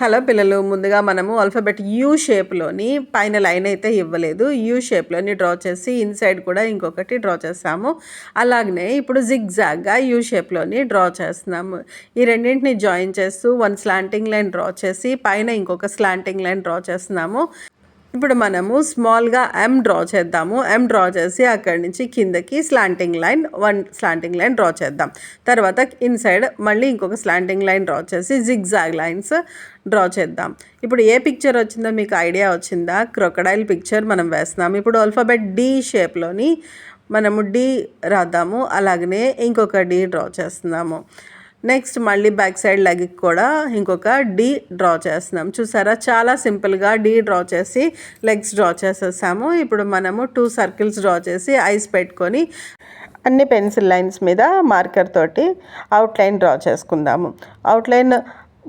Hello పిల్లలు, ముందుగా మనము ఆల్ఫాబెట్ యూ షేప్లోని పైన లైన్ అయితే ఇవ్వలేదు. యూ షేప్లోని డ్రా చేసి ఇన్సైడ్ కూడా ఇంకొకటి డ్రా చేస్తాము. అలాగనే ఇప్పుడు జిగ్జాగ్గా యూ షేప్లోని డ్రా చేస్తున్నాము. ఈ రెండింటిని జాయిన్ చేస్తూ వన్ స్లాంటింగ్ లైన్ డ్రా చేసి పైన ఇంకొక స్లాంటింగ్ లైన్ డ్రా చేస్తున్నాము. ఇప్పుడు మనము స్మాల్గా ఎం డ్రా చేద్దాము. ఎం డ్రా చేసి అక్కడి నుంచి కిందకి slanting line, one slanting line draw చేద్దాం. తర్వాత ఇన్సైడ్ మళ్ళీ ఇంకొక స్లాంటింగ్ లైన్ డ్రా చేసి జిగ్జాగ్ లైన్స్ డ్రా చేద్దాం. ఇప్పుడు ఏ పిక్చర్ వచ్చిందో మీకు ఐడియా వచ్చిందా? క్రొకడైల్ పిక్చర్ మనం వేస్తున్నాం. ఇప్పుడు ఆల్ఫాబెట్ డి షేప్లోని మనము డి రాద్దాము. అలాగనే ఇంకొక డి డ్రా చేస్తున్నాము. నెక్స్ట్ మళ్ళీ బ్యాక్ సైడ్ లెగ్కి కూడా ఇంకొక డి డ్రా చేస్తున్నాం. చూసారా, చాలా సింపుల్గా డి డ్రా చేసి లెగ్స్ డ్రా చేసేసాము. ఇప్పుడు మనము 2 సర్కిల్స్ డ్రా చేసి ఐస్ పెట్టుకొని అన్ని పెన్సిల్ లైన్స్ మీద మార్కర్ తోటి అవుట్లైన్ డ్రా చేసుకుందాము. అవుట్లైన్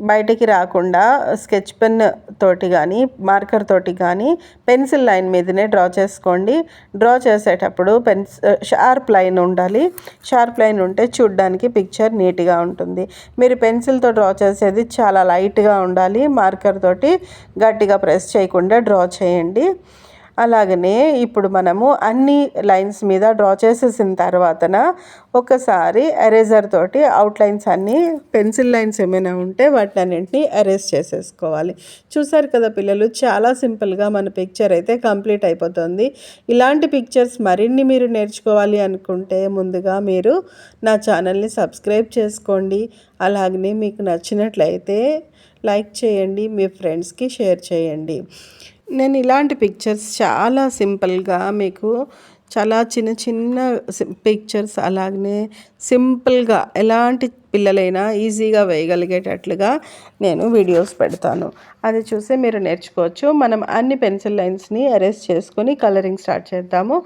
బయటికి రాకుండా స్కెచ్ పెన్ తోటి కానీ మార్కర్ తోటి కానీ పెన్సిల్ లైన్ మీదనే డ్రా చేసుకోండి. డ్రా చేసేటప్పుడు షార్ప్ లైన్ ఉండాలి. షార్ప్ లైన్ ఉంటే చూడ్డానికి పిక్చర్ నీట్గా ఉంటుంది. మీరు పెన్సిల్తో డ్రా చేసేది చాలా లైట్గా ఉండాలి. మార్కర్ తోటి గట్టిగా ప్రెస్ చేయకుండా డ్రా చేయండి. అలాగనే ఇప్పుడు మనము అన్ని లైన్స్ మీద డ్రా చేసేసిన తర్వాతన ఒకసారి ఎరేజర్ తోటి అవుట్లైన్స్ అన్నీ పెన్సిల్ లైన్స్ ఏమైనా ఉంటే వాటినన్నింటినీ ఎరేజ్ చేసేసుకోవాలి. చూసారు కదా పిల్లలు, చాలా సింపుల్గా మన పిక్చర్ అయితే కంప్లీట్ అయిపోతుంది. ఇలాంటి పిక్చర్స్ మరిన్ని మీరు నేర్చుకోవాలి అనుకుంటే ముందుగా మీరు నా ఛానల్ని సబ్స్క్రైబ్ చేసుకోండి. అలాగనే మీకు నచ్చినట్లయితే లైక్ చేయండి, మీ ఫ్రెండ్స్కి షేర్ చేయండి. నేను ఇలాంటి పిక్చర్స్ చాలా సింపుల్గా మీకు చాలా చిన్న చిన్న పిక్చర్స్ అలాగనే సింపుల్గా ఎలాంటి పిల్లలైనా ఈజీగా వేయగలిగేటట్లుగా నేను వీడియోస్ పెడతాను. అది చూసి మీరు నేర్చుకోవచ్చు. మనం అన్ని పెన్సిల్ లైన్స్ని అరేంజ్ చేసుకొని కలరింగ్ స్టార్ట్ చేద్దాము.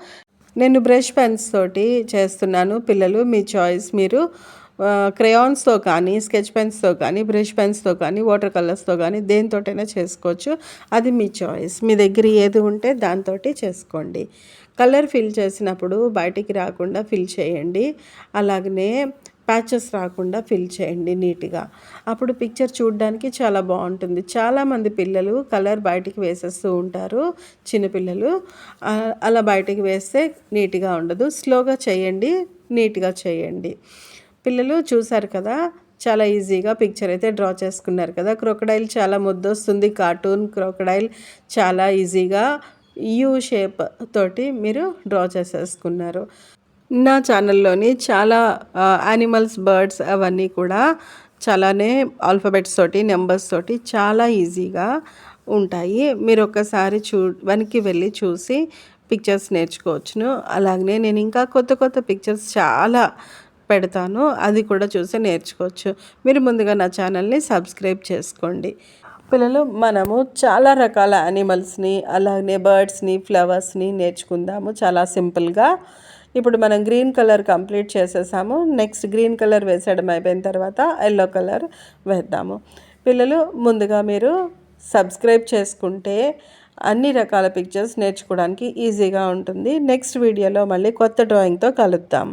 నేను బ్రష్ పెన్స్ తోటి చేస్తున్నాను. పిల్లలు మీ చాయిస్. మీరు క్రేయాన్స్తో కానీ, స్కెచ్ పెన్స్తో కానీ, బ్రష్ పెన్స్తో కానీ, వాటర్ కలర్స్తో కానీ దేనితోటైనా చేసుకోవచ్చు. అది మీ చాయిస్. మీ దగ్గర ఏది ఉంటే దాంతో చేసుకోండి. కలర్ ఫిల్ చేసినప్పుడు బయటికి రాకుండా ఫిల్ చేయండి. అలాగనే ప్యాచెస్ రాకుండా ఫిల్ చేయండి నీట్గా. అప్పుడు పిక్చర్ చూడడానికి చాలా బాగుంటుంది. చాలామంది పిల్లలు కలర్ బయటికి వేసేస్తూ ఉంటారు, చిన్నపిల్లలు. అలా బయటికి వేస్తే నీట్గా ఉండదు. స్లోగా చేయండి, నీట్గా చేయండి. పిల్లలు చూసారు కదా, చాలా ఈజీగా పిక్చర్ అయితే డ్రా చేసుకున్నారు కదా. క్రొకడైల్ చాలా ముద్దొస్తుంది. కార్టూన్ క్రొకడైల్ చాలా ఈజీగా యూ షేప్ తోటి మీరు డ్రా చేసేసుకున్నారు. నా ఛానల్లోని చాలా యానిమల్స్, బర్డ్స్ అవన్నీ కూడా చాలానే ఆల్ఫాబెట్స్ తోటి, నెంబర్స్ తోటి చాలా ఈజీగా ఉంటాయి. మీరు ఒక్కసారి వెనక్కి వెళ్ళి చూసి పిక్చర్స్ నేర్చుకోవచ్చును. అలాగనే నేను ఇంకా కొత్త కొత్త పిక్చర్స్ చాలా పెడతాను, అది కూడా చూసి నేర్చుకోవచ్చు. మీరు ముందుగా నా ఛానల్ని సబ్స్క్రైబ్ చేసుకోండి. పిల్లలు, మనము చాలా రకాల యానిమల్స్ని అలాగే బర్డ్స్ని, ఫ్లవర్స్ని నేర్చుకుందాము చాలా సింపుల్గా. ఇప్పుడు మనం గ్రీన్ కలర్ కంప్లీట్ చేసేసాము. నెక్స్ట్ గ్రీన్ కలర్ వేసేయడం అయిపోయిన తర్వాత ఎల్లో కలర్ వేద్దాము. పిల్లలు, ముందుగా మీరు సబ్స్క్రైబ్ చేసుకుంటే అన్ని రకాల పిక్చర్స్ నేర్చుకోవడానికి ఈజీగా ఉంటుంది. నెక్స్ట్ వీడియోలో మళ్ళీ కొత్త డ్రాయింగ్తో కలుద్దాం.